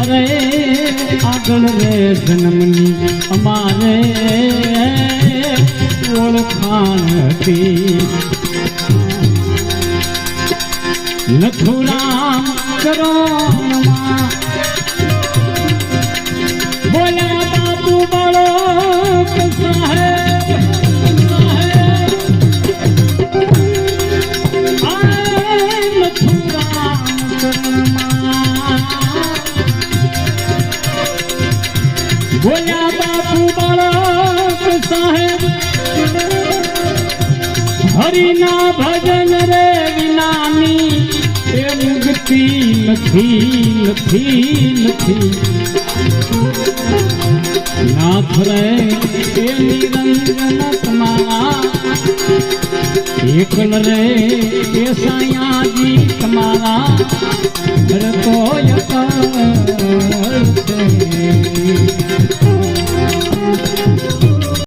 अरे आगल रे जन्मनी अमारे ओळखाण हती नथुराम चरणमा बोल्या बापू बड़ो बोल्या बापू बाळक साहेब हरिना भजन रे विनानी ए मुक्ति नथी नथी नथी नाथ रे ए निरंजन तमारा एकल रे ए साया जी तमारा तो